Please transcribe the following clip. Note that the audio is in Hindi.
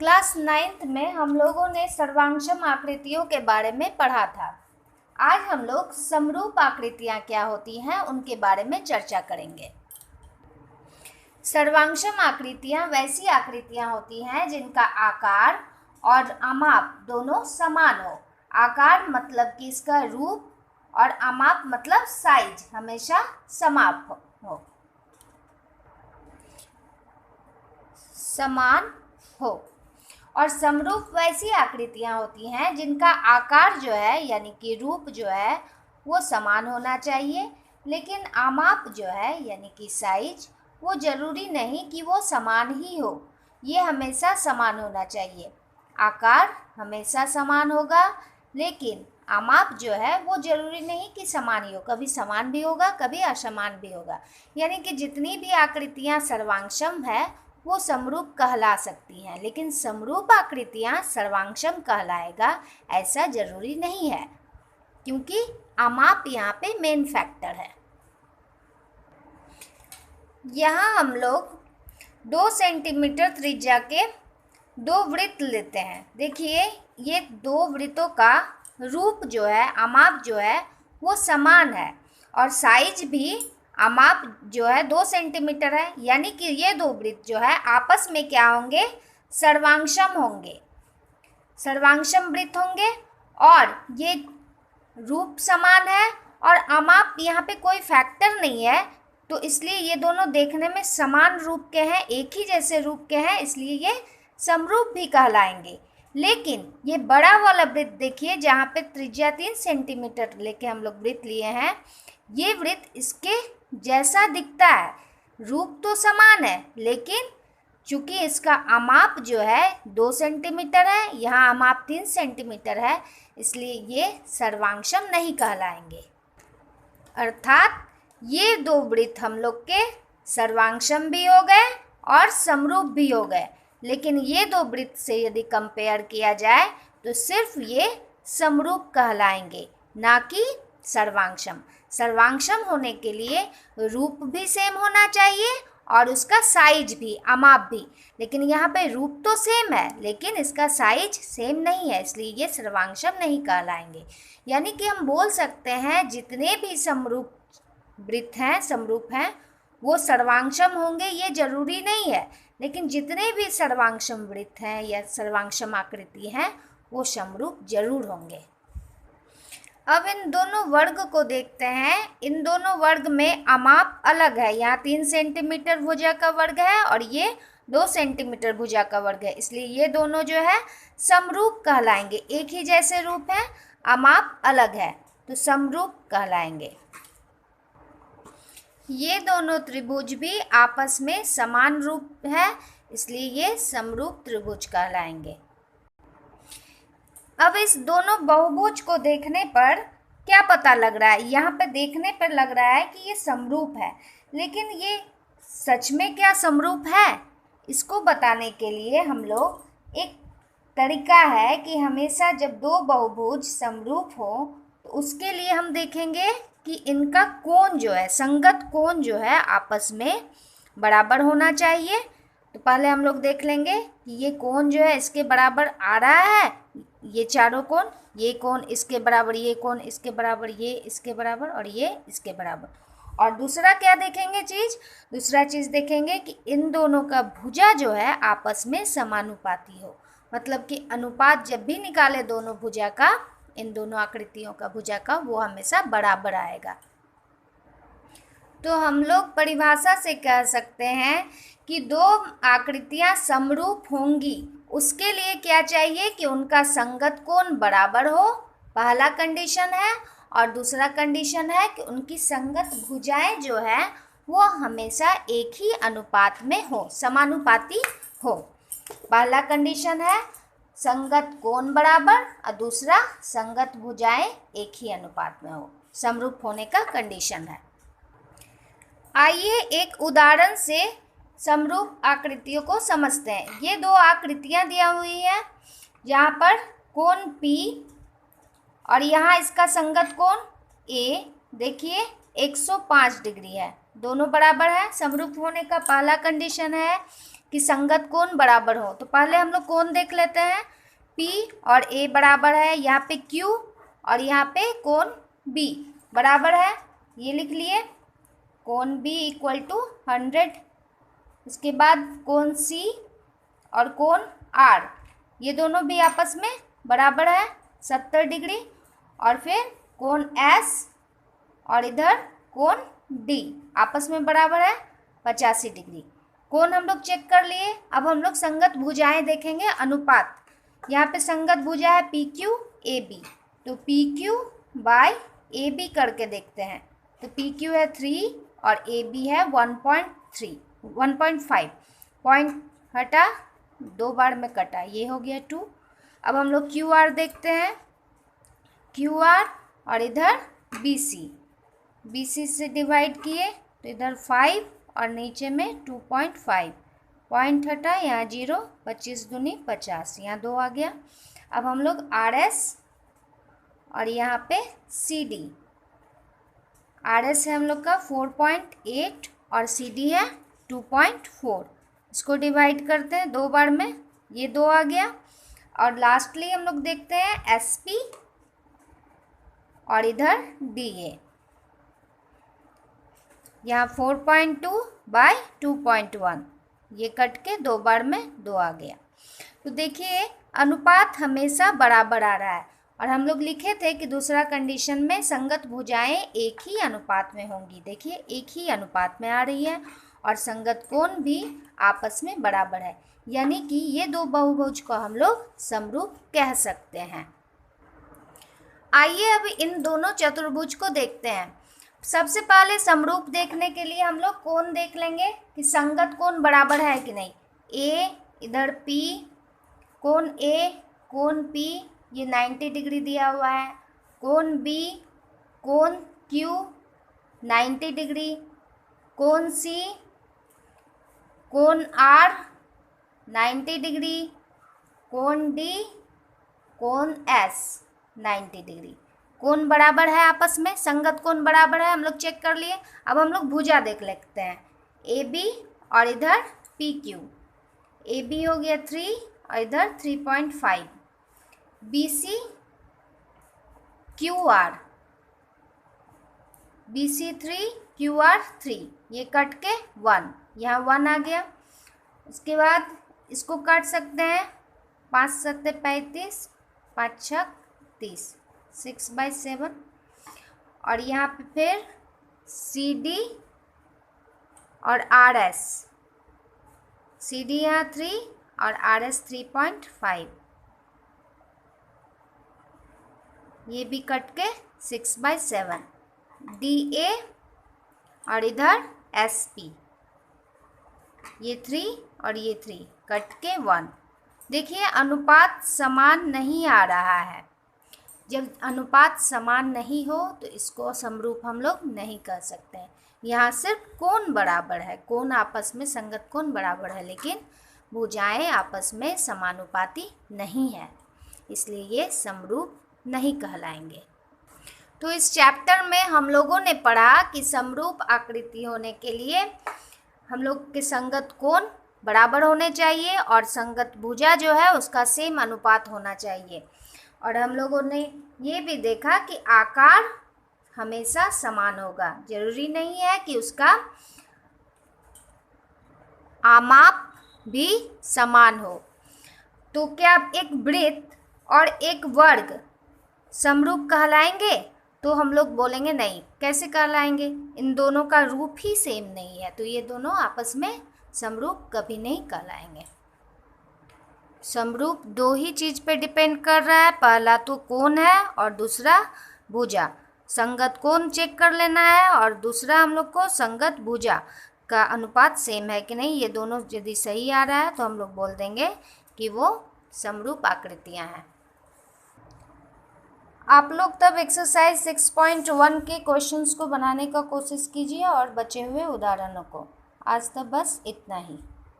क्लास 9th में हम लोगों ने सर्वांगसम आकृतियों के बारे में पढ़ा था। आज हम लोग समरूप आकृतियाँ क्या होती हैं उनके बारे में चर्चा करेंगे। सर्वांगसम आकृतियाँ वैसी आकृतियाँ होती हैं जिनका आकार और आमाप दोनों समान हो। आकार मतलब कि इसका रूप और आमाप मतलब साइज हमेशा समान हो। और समरूप वैसी आकृतियाँ होती हैं जिनका आकार जो है यानी कि रूप जो है वो समान होना चाहिए, लेकिन आमाप जो है यानी कि साइज वो ज़रूरी नहीं कि वो समान ही हो, ये हमेशा समान होना चाहिए। आकार हमेशा समान होगा, लेकिन आमाप जो है वो ज़रूरी नहीं कि समान ही हो, कभी समान भी होगा कभी असमान भी होगा। यानी कि जितनी भी आकृतियाँ सर्वांगसम है वो समरूप कहला सकती हैं, लेकिन समरूप आकृतियाँ सर्वांगसम कहलाएगा ऐसा ज़रूरी नहीं है, क्योंकि आमाप यहाँ पे मेन फैक्टर है। यहाँ हम लोग 2 सेंटीमीटर त्रिज्या के 2 वृत्त लेते हैं। देखिए ये 2 वृत्तों का रूप जो है आमाप जो है वो समान है और साइज भी आमाप जो है 2 सेंटीमीटर है, यानी कि ये 2 वृत्त जो है आपस में क्या होंगे, सर्वांगसम होंगे, सर्वांगसम वृत्त होंगे। और ये रूप समान है और आमाप यहाँ पे कोई फैक्टर नहीं है, तो इसलिए ये दोनों देखने में समान रूप के हैं, एक ही जैसे रूप के हैं, इसलिए ये समरूप भी कहलाएंगे। लेकिन ये बड़ा वाला वृत्त देखिए जहाँ पे त्रिज्या 3 सेंटीमीटर लेके हम लोग वृत्त लिए हैं, ये वृत्त इसके जैसा दिखता है, रूप तो समान है, लेकिन चूंकि इसका आमाप जो है 2 सेंटीमीटर है, यहाँ आमाप 3 सेंटीमीटर है, इसलिए ये सर्वांगसम नहीं कहलाएंगे। अर्थात ये 2 वृत्त हम लोग के सर्वांगसम भी हो गए और समरूप भी हो गए, लेकिन ये 2 वृत्त से यदि कंपेयर किया जाए तो सिर्फ ये समरूप कहलाएंगे, ना कि सर्वांगसम। सर्वांगसम होने के लिए रूप भी सेम होना चाहिए और उसका साइज भी, आमाप भी, लेकिन यहाँ पे रूप तो सेम है लेकिन इसका साइज सेम नहीं है, इसलिए ये सर्वांगसम नहीं कहलाएंगे। यानी कि हम बोल सकते हैं जितने भी समरूप वृत्त हैं, समरूप हैं, वो सर्वांगसम होंगे ये जरूरी नहीं है, लेकिन जितने भी सर्वांगसम वृत्त हैं या सर्वांगसम आकृति हैं वो समरूप जरूर होंगे। अब इन दोनों वर्ग को देखते हैं। इन दोनों वर्ग में आमाप अलग है, यहाँ 3 सेंटीमीटर भुजा का वर्ग है और ये 2 सेंटीमीटर भुजा का वर्ग है, इसलिए ये दोनों जो है समरूप कहलाएंगे। एक ही जैसे रूप है, आमाप अलग है, तो समरूप कहलाएंगे। ये दोनों त्रिभुज भी आपस में समान रूप है, इसलिए ये समरूप त्रिभुज कहलाएंगे। अब इस दोनों बहुभुज को देखने पर क्या पता लग रहा है, यहाँ पे देखने पर लग रहा है कि ये समरूप है, लेकिन ये सच में क्या समरूप है, इसको बताने के लिए हम लोग एक तरीका है कि हमेशा जब 2 बहुभुज समरूप हो तो उसके लिए हम देखेंगे कि इनका कोण जो है, संगत कोण जो है आपस में बराबर होना चाहिए। तो पहले हम लोग देख लेंगे कि ये कोण जो है इसके बराबर आ रहा है, ये चारों कोण, ये कोण इसके बराबर, ये कोण इसके बराबर, ये इसके बराबर और ये इसके बराबर। और दूसरा क्या देखेंगे दूसरा चीज़ देखेंगे कि इन दोनों का भुजा जो है आपस में समानुपाती हो, मतलब कि अनुपात जब भी निकाले दोनों भुजा का, इन दोनों आकृतियों का भुजा का, वो हमेशा बराबर आएगा। तो हम लोग परिभाषा से कह सकते हैं कि 2 आकृतियाँ समरूप होंगी, उसके लिए क्या चाहिए कि उनका संगत कोण बराबर हो, पहला कंडीशन है, और दूसरा कंडीशन है कि उनकी संगत भुजाएं जो है वो हमेशा एक ही अनुपात में हो, समानुपाती हो। पहला कंडीशन है संगत कोण बराबर और दूसरा संगत भुजाएं एक ही अनुपात में हो, समरूप होने का कंडीशन है। आइए एक उदाहरण से समरूप आकृतियों को समझते हैं। ये 2 आकृतियां दिया हुई हैं, जहाँ पर कोण P और यहाँ इसका संगत कोण A देखिए 105 डिग्री है, दोनों बराबर है। समरूप होने का पहला कंडीशन है कि संगत कोण बराबर हो। तो पहले हम लोग कोण देख लेते हैं। P और A बराबर है, यहाँ पे Q और यहाँ पे कोण B बराबर है, ये लिख लिए। कोण B इक्वल टू 100। इसके बाद कोण C और कोण R, ये दोनों भी आपस में बराबर है 70 डिग्री। और फिर कोण S और इधर कोण D आपस में बराबर है 85 डिग्री। कोण हम लोग चेक कर लिए। अब हम लोग संगत भुजाएं देखेंगे, अनुपात। यहाँ पे संगत भुजा है PQ AB, तो PQ बाय AB करके देखते हैं। तो PQ है 3 और AB है 1.5। पॉइंट हटा, 2 बार में कटा, ये हो गया 2। अब हम लोग QR देखते हैं। QR और इधर BC से डिवाइड किए तो इधर 5 और नीचे में 2.5। पॉइंट हटा, यहाँ 0, 25 दूनी 50, यहाँ 2 आ गया। अब हम लोग RS और यहाँ पे CD, RS है हम लोग का 4.8 और CD है 2.4। इसको डिवाइड करते हैं 2 बार में, ये 2 आ गया। और लास्टली हम लोग देखते हैं SP और इधर DA, यहाँ 4.2 बाय 2.1, ये कट के 2 बार में 2 आ गया। तो देखिए अनुपात हमेशा बराबर आ रहा है। और हम लोग लिखे थे कि दूसरा कंडीशन में संगत भुजाएं एक ही अनुपात में होंगी। देखिए एक ही अनुपात में आ रही है और संगत कोण भी आपस में बराबर है, यानी कि ये दो बहुभुज को हम लोग समरूप कह सकते हैं। आइए अब इन दोनों चतुर्भुज को देखते हैं। सबसे पहले समरूप देखने के लिए हम लोग कोण देख लेंगे कि संगत कोण बराबर है कि नहीं। A इधर P, कोण A कोण P ये 90 डिग्री दिया हुआ है। कोण B कोण Q 90 डिग्री। कोण C कोण R 90 डिग्री। कोण D कोण S 90 डिग्री। कोण बराबर है आपस में, संगत कोण बराबर है, हम लोग चेक कर लिए। अब हम लोग भुजा देख लेते हैं। AB और इधर PQ, AB हो गया 3 और इधर 3.5। BC QR, BC 3 QR 3, ये कट के 1, यहाँ 1 आ गया। उसके बाद इसको काट सकते हैं, 5 सत्ते 35, 5 छक 30, 6/7। और यहाँ पे फिर CD और RS, CD यहाँ 3 और RS 3.5, ये भी कट के 6/7। DA और इधर SP, ये 3 और ये 3 कट के 1। देखिए अनुपात समान नहीं आ रहा है। जब अनुपात समान नहीं हो तो इसको समरूप हम लोग नहीं कर सकते हैं। यहाँ सिर्फ कोण बराबर है, कोण आपस में संगत कोण बराबर है, लेकिन भुजाएं आपस में समानुपाती नहीं है, इसलिए ये समरूप नहीं कहलाएंगे। तो इस चैप्टर में हम लोगों ने पढ़ा कि समरूप आकृति होने के लिए हम लोग के संगत कोण बराबर होने चाहिए और संगत भुजा जो है उसका सेम अनुपात होना चाहिए। और हम लोगों ने ये भी देखा कि आकार हमेशा समान होगा, जरूरी नहीं है कि उसका आमाप भी समान हो। तो क्या एक वृत्त और एक वर्ग समरूप कहलाएंगे? तो हम लोग बोलेंगे नहीं। कैसे कहलाएंगे? इन दोनों का रूप ही सेम नहीं है, तो ये दोनों आपस में समरूप कभी नहीं कहलाएंगे। समरूप दो ही चीज़ पे डिपेंड कर रहा है, पहला तो कोण है और दूसरा भुजा। संगत कोण चेक कर लेना है और दूसरा हम लोग को संगत भुजा का अनुपात सेम है कि नहीं। ये दोनों यदि सही आ रहा है तो हम लोग बोल देंगे कि वो समरूप आकृतियां हैं। आप लोग तब एक्सरसाइज 6.1 के क्वेश्चंस को बनाने का कोशिश कीजिए और बचे हुए उदाहरणों को। आज तक बस इतना ही।